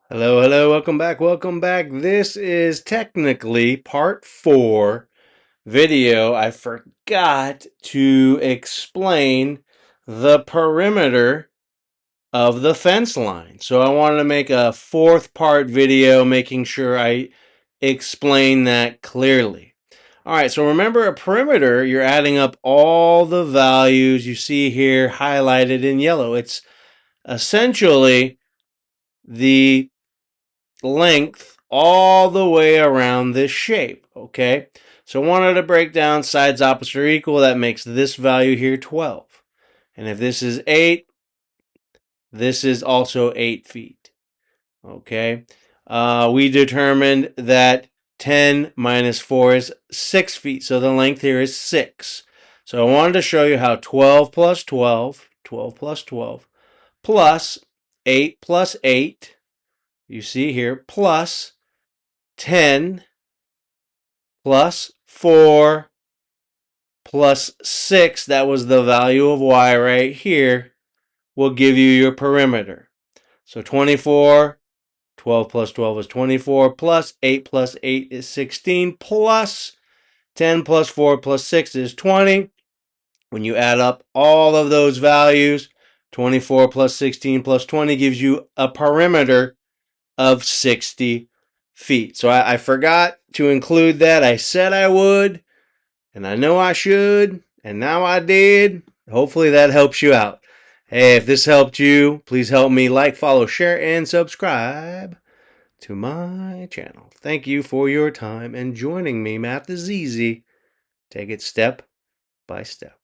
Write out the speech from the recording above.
Hello, hello, welcome back, welcome back. This is technically part 4 video. I forgot to explain the perimeter of the fence line. So I wanted to make a 4th part video making sure I explain that clearly. All right, so remember a perimeter, you're adding up all the values you see here highlighted in yellow. It's essentially the length all the way around this shape, okay? So I wanted to break down sides opposite or equal. That makes this value here 12. And if this is 8, this is also 8 feet, okay? We determined that 10 minus 4 is 6 feet, so the length here is 6. So I wanted to show you how 12 plus 12, 12 plus 12, plus 8 plus 8, you see here, plus 10 plus 4 plus 6, that was the value of y right here, will give you your perimeter. So 24, 12 plus 12 is 24, plus 8 plus 8 is 16, plus 10 plus 4 plus 6 is 20. When you add up all of those values, 24 plus 16 plus 20 gives you a perimeter of 60 feet. So I forgot to include that. I said I would, and I know I should, and now I did. Hopefully that helps you out. Hey, if this helped you, please help me like, follow, share, and subscribe to my channel. Thank you for your time and joining me. Math is easy. Take it step by step.